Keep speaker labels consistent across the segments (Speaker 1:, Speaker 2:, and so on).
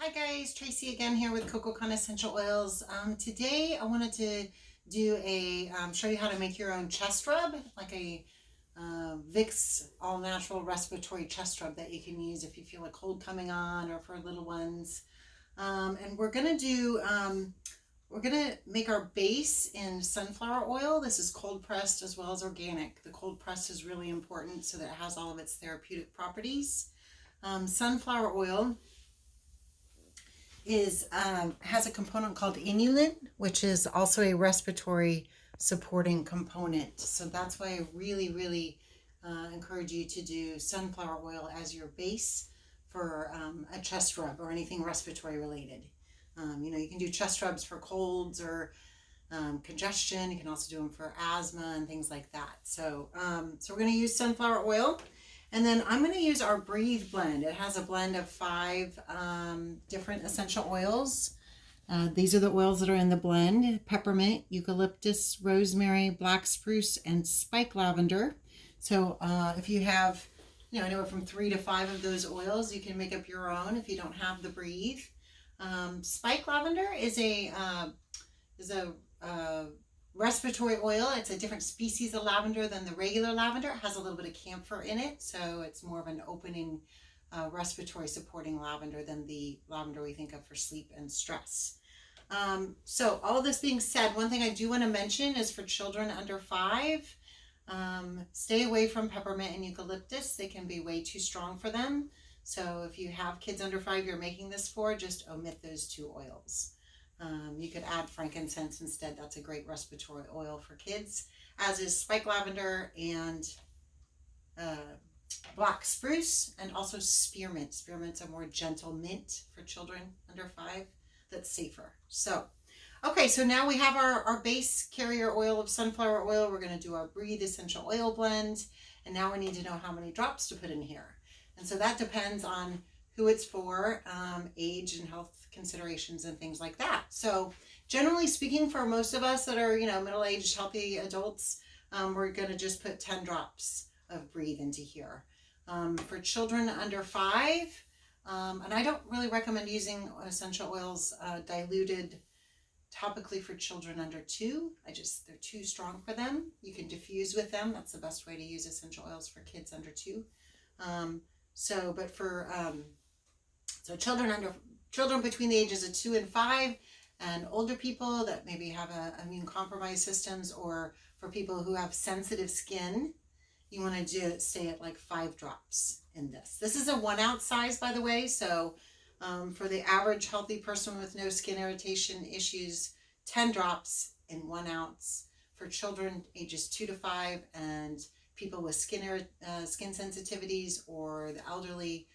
Speaker 1: Hi guys, Tracy again here with Kokokahn essential oils. Today I wanted to do show you how to make your own chest rub, like a Vicks all natural respiratory chest rub that you can use if you feel a cold coming on or for little ones. And we're gonna make our base in sunflower oil. This is cold pressed as well as organic. The cold pressed is really important so that it has all of its therapeutic properties. Sunflower oil has a component called inulin, which is also a respiratory supporting component. So that's why I really encourage you to do sunflower oil as your base for a chest rub or anything respiratory related. You can do chest rubs for colds or congestion. You can also do them for asthma and things like that. So we're going to use sunflower oil. And then I'm going to use our Breathe blend. It has a blend of 5 different essential oils. These are the oils that are in the blend: peppermint, eucalyptus, rosemary, black spruce, and spike lavender. So if you have, anywhere from 3 to 5 of those oils, you can make up your own if you don't have the Breathe. Spike lavender is a respiratory oil. It's a different species of lavender than the regular lavender. It has a little bit of camphor in it, so it's more of an opening respiratory supporting lavender than the lavender we think of for sleep and stress. So all this being said, one thing I do want to mention is for children under 5, stay away from peppermint and eucalyptus. They can be way too strong for them. So if you have kids under 5 you're making this for, just omit those 2 oils. You could add frankincense instead. That's a great respiratory oil for kids, as is spike lavender and black spruce, and also spearmint. Spearmint's a more gentle mint for children under 5 that's safer. So, okay, so now we have our base carrier oil of sunflower oil. We're going to do our Breathe essential oil blend, and now we need to know how many drops to put in here. And so that depends on who it's for, age and health considerations and things like that. So generally speaking, for most of us that are, middle-aged, healthy adults, we're going to just put 10 drops of Breathe into here. For children under 5, and I don't really recommend using essential oils diluted topically for children under 2. They're too strong for them. You can diffuse with them. That's the best way to use essential oils for kids under 2. So children between the ages of 2 and 5, and older people that maybe have immune compromised systems, or for people who have sensitive skin, you want to stay at like 5 drops in this. This is a 1 ounce size, by the way. So for the average healthy person with no skin irritation issues, 10 drops in 1 ounce. For children ages 2 to 5 and people with skin sensitivities or the elderly,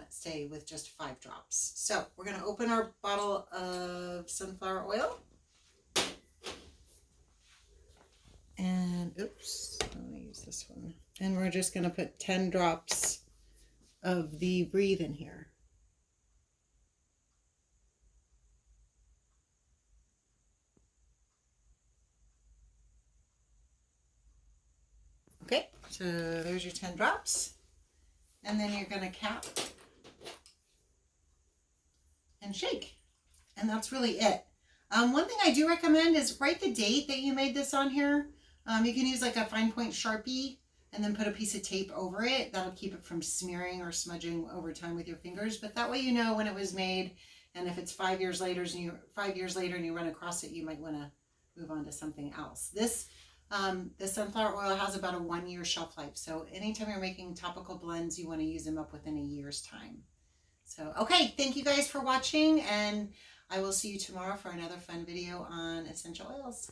Speaker 1: stay with just 5 drops. So we're going to open our bottle of sunflower oil. And oops, let me use this one. And we're just going to put 10 drops of the Breathe in here. Okay, so there's your 10 drops. And then you're going to cap and shake. And that's really it. One thing I do recommend is write the date that you made this on here. You can use like a fine point Sharpie and then put a piece of tape over it. That'll keep it from smearing or smudging over time with your fingers. But that way you know when it was made. And if it's 5 years later and you run across it, you might want to move on to something else. This sunflower oil has about a 1-year shelf life. So anytime you're making topical blends, you want to use them up within a year's time. So, okay, thank you guys for watching, and I will see you tomorrow for another fun video on essential oils.